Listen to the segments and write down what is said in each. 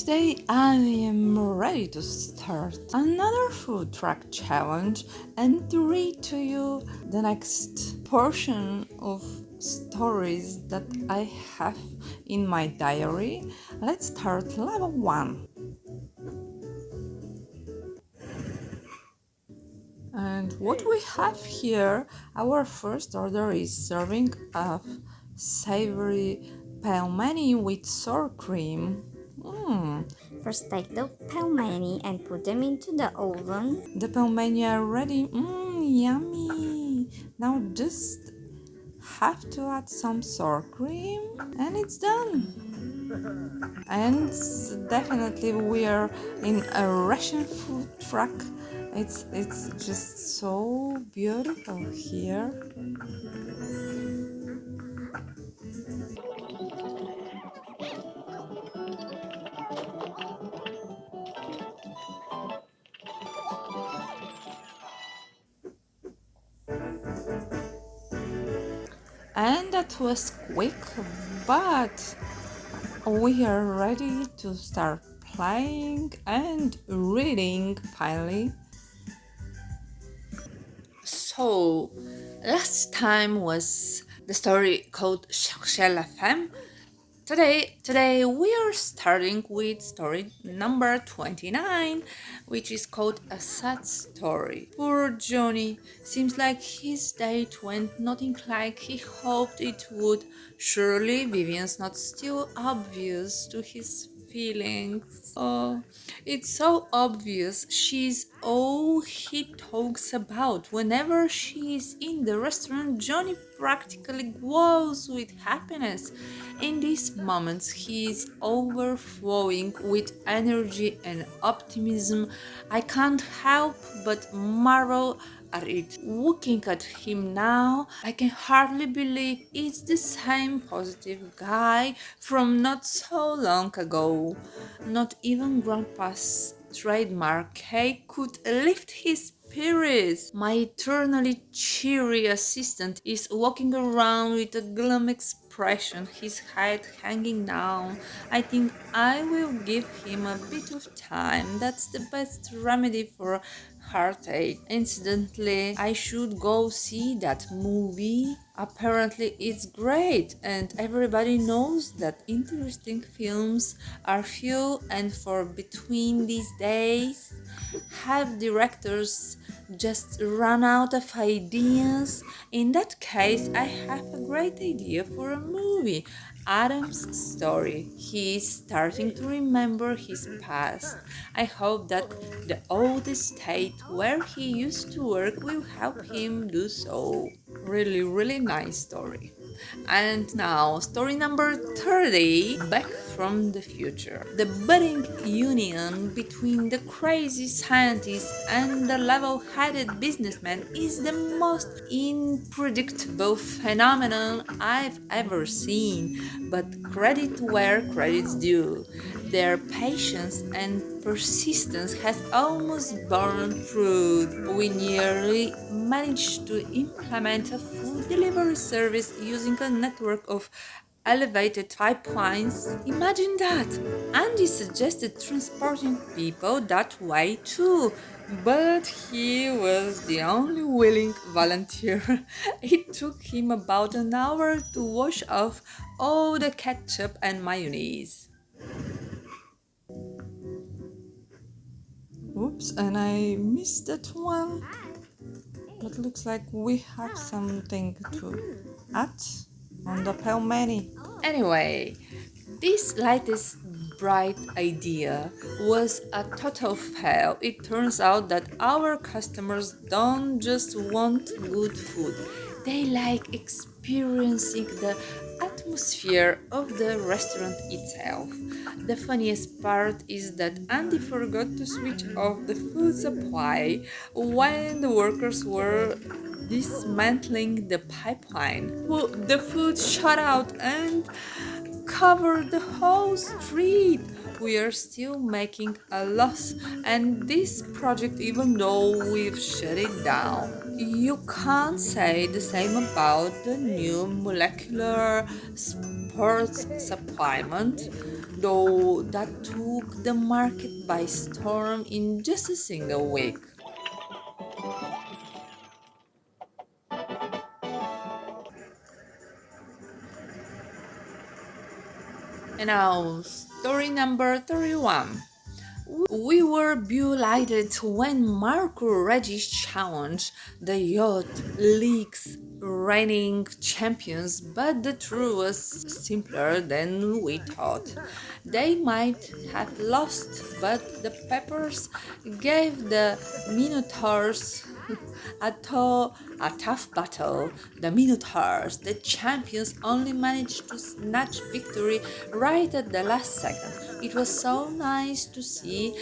Today I am ready to start another food truck challenge and to read to you the next portion of stories that I have in my diary. Let's start level 1. And what we have here, our first order is serving of savory pelmeni with sour cream. First, take the pelmeni and put them into the oven. The pelmeni are ready. Yummy. Now just have to add some sour cream and it's done. And definitely we are in a Russian food truck. It's just so beautiful here. And that was quick, but we are ready to start playing and reading finally. So, last time was the story called Cherchez la femme. Today we are starting with story number 29, which is called A Sad Story. Poor Johnny, seems like his date went nothing like he hoped it would. Surely Vivian's not still obvious to his feelings. Oh, it's so obvious. She's all he talks about. Whenever she's in the restaurant, Johnny practically glows with happiness. In these moments, he is overflowing with energy and optimism. I can't help but marvel at it. Looking at him now, I can hardly believe it's the same positive guy from not so long ago. Not even Grandpa's trademark cake could lift his spirits. My eternally cheery assistant is walking around with a glum expression, his head hanging down. I think I will give him a bit of time. That's the best remedy for heartache. Incidentally, I should go see that movie. Apparently, it's great, and everybody knows that interesting films are few and far between these days. Have directors just run out of ideas? In that case, I have a great idea for a movie. Adam's story. He is starting to remember his past. I hope that the old estate where he used to work will help him do so. Really nice story. And now, story number 30, Back from the Future. The budding union between the crazy scientist and the level-headed businessman is the most unpredictable phenomenon I've ever seen. But credit where credit's due. Their patience and persistence has almost borne fruit. We nearly managed to implement a food delivery service using a network of elevated pipelines. Imagine that! Andy suggested transporting people that way too, but he was the only willing volunteer. It took him about an hour to wash off all the ketchup and mayonnaise. Oops, and I missed that one. But looks like we have something to add on the pelmeni. Anyway, this latest bright idea was a total fail. It turns out that our customers don't just want good food, they like experiencing the atmosphere of the restaurant itself. The funniest part is that Andy forgot to switch off the food supply when the workers were dismantling the pipeline. Well, the food shot out and covered the whole street. We are still making a loss and this project, even though we've shut it down. You can't say the same about the new molecular sports supplement. though that took the market by storm in just a single week. And now, story number 31. We were delighted when Marco Regis challenged the Yacht League's reigning champions, but the truth was simpler than we thought. They might have lost, but the Peppers gave the Minotaurs a tough battle. The Minotaurs, the champions, only managed to snatch victory right at the last second. It was so nice to see,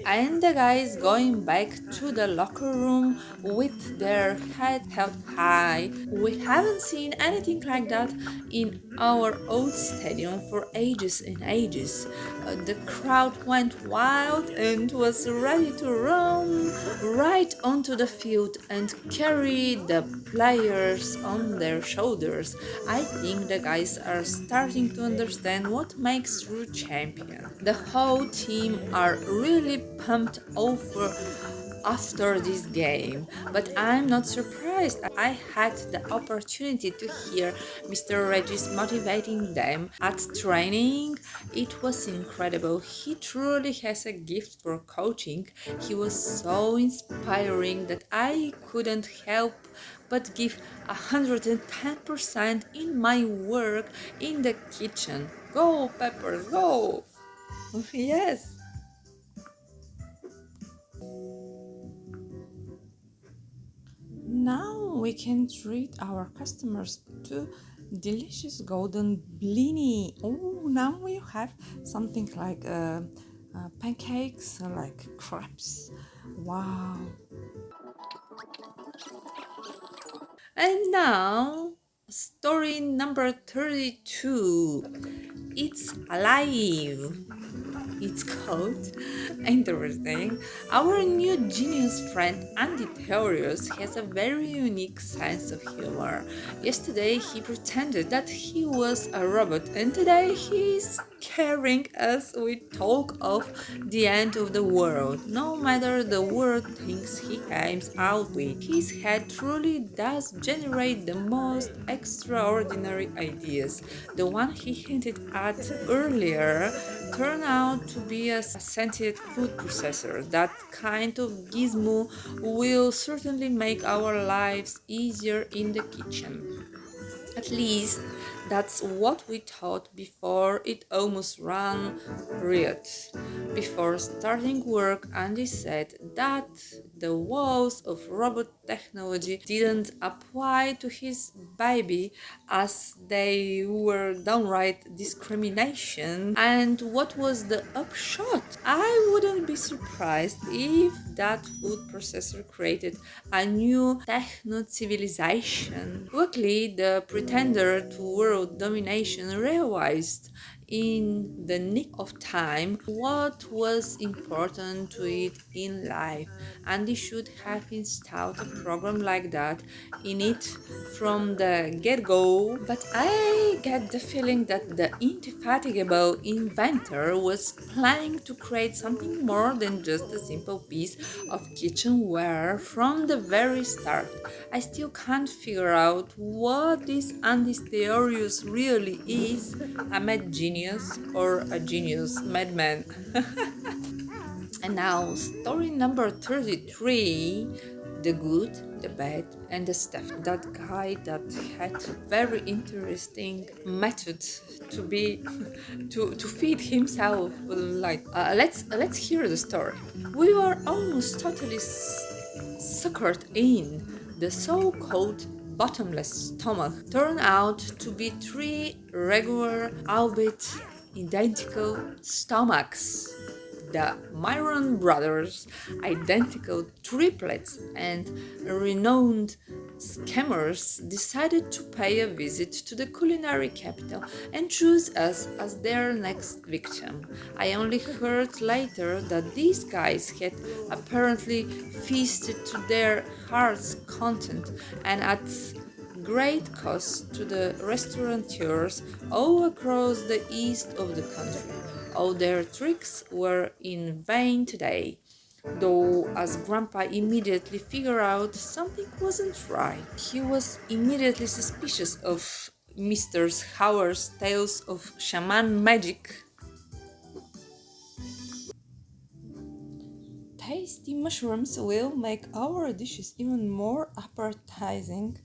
and the guys going back to the locker room with their head held high. We haven't seen anything like that in our old stadium for ages and ages. The crowd went wild and was ready to run right onto the field and carry the players on their shoulders. I think the guys are starting to understand what makes true champion. The whole team are really pumped over after this game, but I'm not surprised. I had the opportunity to hear Mr. Regis motivating them at training. It was incredible. He truly has a gift for coaching. He was so inspiring that I couldn't help but give 110% in my work in the kitchen. Go, Peppers, go! Yes. Now we can treat our customers to delicious golden blini. Oh, now we have something like pancakes, like crepes. Wow. And now, story number 32. It's alive. It's called interesting. Our new genius friend Andy Theorius has a very unique sense of humor. Yesterday he pretended that he was a robot, and today he's scaring us with talk of the end of the world. No matter the word things he comes out with, his head truly does generate the most extraordinary ideas. The one he hinted at earlier turned out to be a sentient food processor. That kind of gizmo will certainly make our lives easier in the kitchen. At least that's what we thought before it almost ran riot. Before starting work, Andy said that the woes of robot technology didn't apply to his baby as they were downright discrimination. And what was the upshot? I wouldn't be surprised if that food processor created a new techno civilization. Luckily, the pretender to world domination realized in the nick of time what was important to it in life, and he should have installed a program like that in it from the get-go. But I get the feeling that the indefatigable inventor was planning to create something more than just a simple piece of kitchenware from the very start. I still can't figure out what this Andy Theorius really is, a mad genius or a genius madman. And now, story number 33, the good, the bad, and the stuff. That guy that had very interesting method to be to feed himself. Like let's hear the story. We were almost totally suckered in. The so-called bottomless stomach turned out to be three regular, albeit identical stomachs. The Myron brothers, identical triplets and renowned scammers, decided to pay a visit to the culinary capital and choose us as their next victim. I only heard later that these guys had apparently feasted to their heart's content and at great cost to the restaurateurs all across the east of the country. All their tricks were in vain today, though as Grandpa immediately figured out something wasn't right. He was immediately suspicious of Mr. Howard's tales of shaman magic. Tasty mushrooms will make our dishes even more appetizing.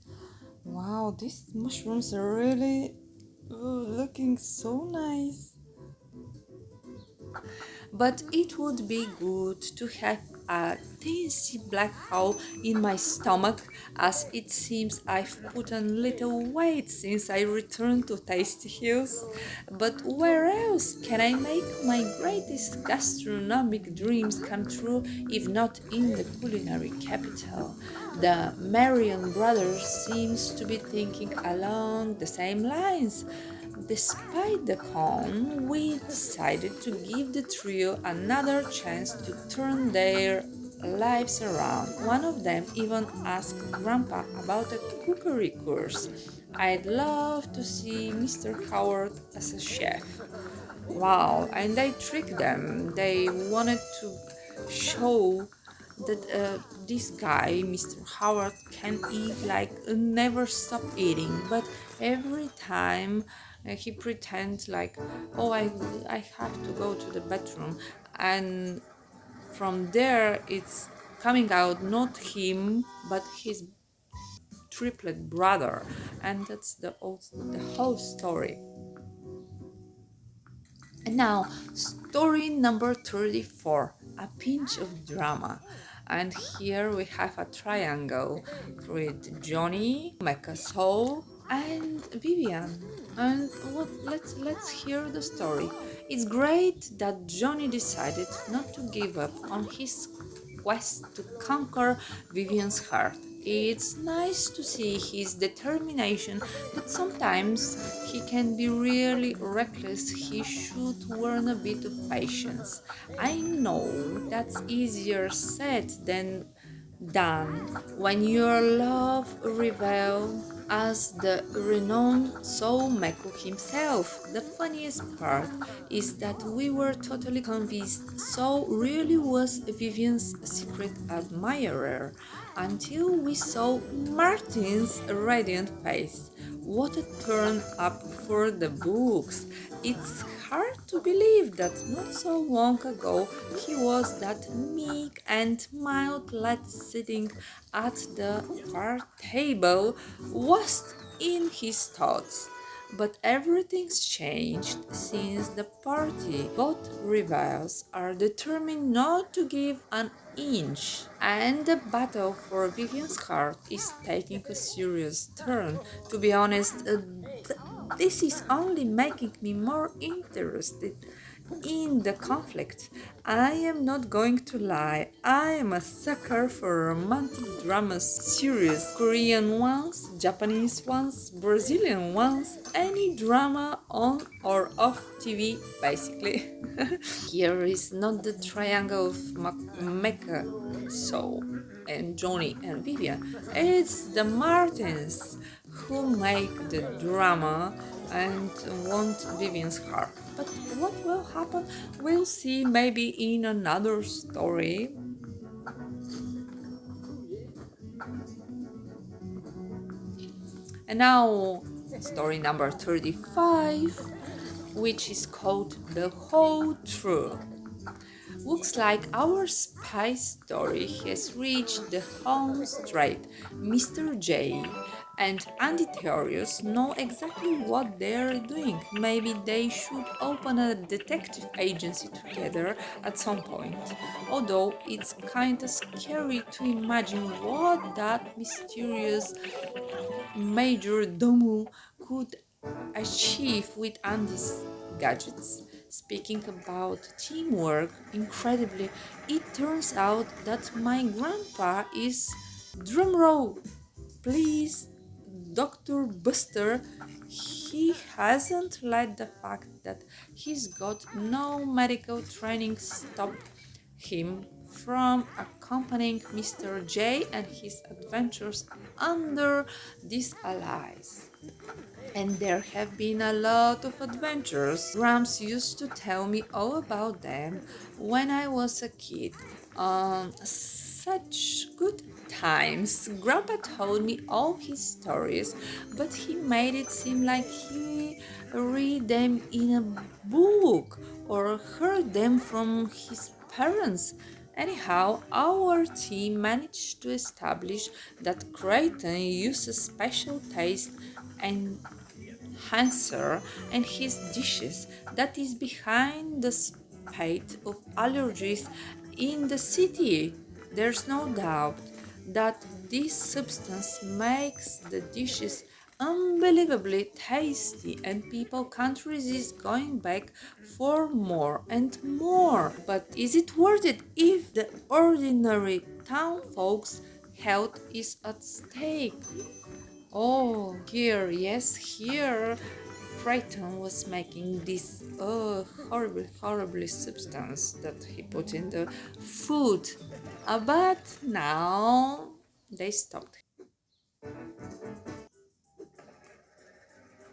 Wow, these mushrooms are really looking so nice. But it would be good to have a tasty black hole in my stomach, as it seems I've put on little weight since I returned to Tasty Hills. But where else can I make my greatest gastronomic dreams come true if not in the culinary capital? The Marion brothers seems to be thinking along the same lines. Despite the con, we decided to give the trio another chance to turn their lives around. One of them even asked Grandpa about a cookery course. I'd love to see Mr. Howard as a chef. Wow, and they tricked them. They wanted to show that this guy, Mr. Howard, can eat like never stop eating, but every time he pretends like, oh, I have to go to the bathroom, and from there it's coming out not him but his triplet brother, and that's the whole story. And now, story number 34, a pinch of drama. And here we have a triangle with Johnny, Mecca Soul, and Vivian. And let's hear the story. It's great that Johnny decided not to give up on his quest to conquer Vivian's heart. It's nice to see his determination, but sometimes he can be really reckless. He should learn a bit of patience. I know that's easier said than done when your love revealed as the renowned Soul Meko himself. The funniest part is that we were totally convinced Soul really was Vivian's secret admirer until we saw Martin's radiant face. What a turn up for the books! It's hard to believe that not so long ago he was that meek and mild lad sitting at the card table, lost in his thoughts. But everything's changed since the party. Both rivals are determined not to give an inch, and the battle for Vivian's heart is taking a serious turn. To be honest, this is only making me more interested in the conflict. I am not going to lie, I am a sucker for romantic dramas, serious Korean ones, Japanese ones, Brazilian ones, any drama on or off TV basically. Here is not the triangle of Mecca, so and Johnny and Vivian. It's the Martins who make the drama and want Vivian's heart. But what will happen? We'll see maybe in another story. And now, story number 35, which is called The Whole Truth. Looks like our spy story has reached the home straight. Mr. J and Andy Theorius know exactly what they're doing. Maybe they should open a detective agency together at some point. Although it's kinda scary to imagine what that mysterious Major Domo could achieve with Andy's gadgets. Speaking about teamwork, incredibly, it turns out that my grandpa is, drumroll, please, Dr. Buster. He hasn't let the fact that he's got no medical training stop him from accompanying Mr. J and his adventures under these allies. And there have been a lot of adventures. Grams used to tell me all about them when I was a kid. Such good times. Grandpa told me all his stories, but he made it seem like he read them in a book or heard them from his parents. Anyhow, our team managed to establish that Creighton uses special taste and enhancer and his dishes that is behind the spate of allergies in the city. There's no doubt that this substance makes the dishes unbelievably tasty and people can't resist going back for more and more. But is it worth it if the ordinary town folks' health is at stake? Oh, here, yes, here, Crichton was making this horribly substance that he put in the food. But now they stopped.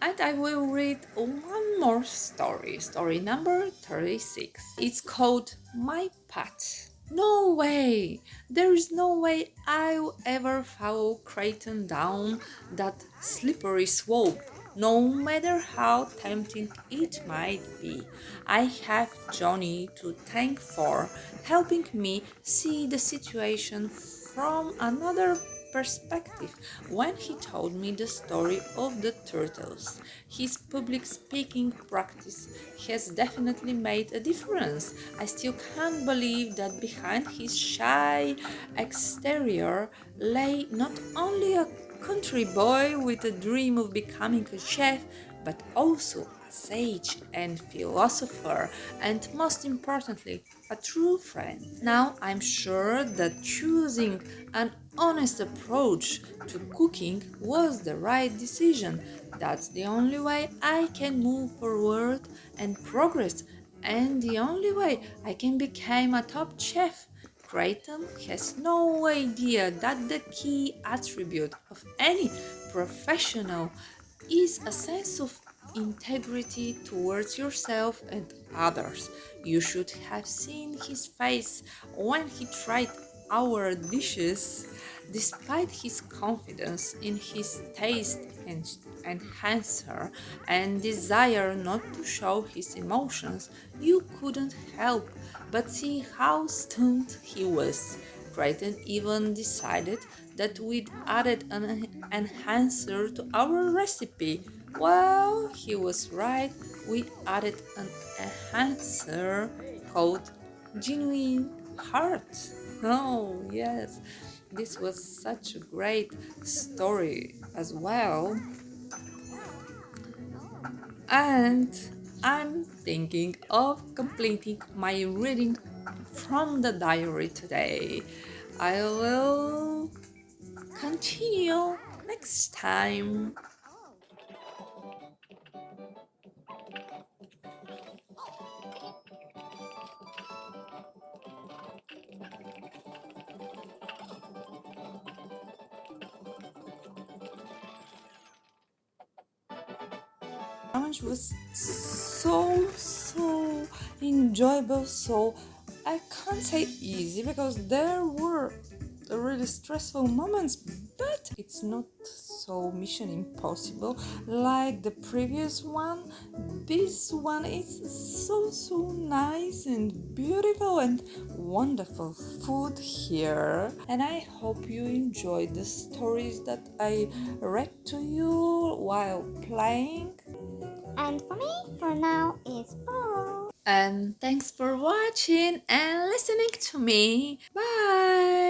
And I will read one more story, story number 36. It's called My Pet. No way! There is no way I'll ever follow Creighton down that slippery slope, no matter how tempting it might be. I have Johnny to thank for helping me see the situation from another perspective when he told me the story of the turtles. His public speaking practice has definitely made a difference. I still can't believe that behind his shy exterior lay not only a country boy with a dream of becoming a chef, but also a sage and philosopher, and most importantly, a true friend. Now I'm sure that choosing an honest approach to cooking was the right decision. That's the only way I can move forward and progress, and the only way I can become a top chef. Creighton has no idea that the key attribute of any professional is a sense of integrity towards yourself and others. You should have seen his face when he tried our dishes. Despite his confidence in his taste and enhancer and desire not to show his emotions, you couldn't help but see how stunned he was. Crichton even decided that we'd added an enhancer to our recipe. Well, he was right. We added an enhancer called Genuine Heart. Oh, yes. This was such a great story as well. And I'm thinking of completing my reading from the diary today. I will continue next time. Challenge was so enjoyable. So I can't say easy because there were really stressful moments, but it's not so mission impossible like the previous one. This one is so nice and beautiful and wonderful food here, and I hope you enjoyed the stories that I read to you while playing. And for me, for now, it's all. And thanks for watching and listening to me. Bye!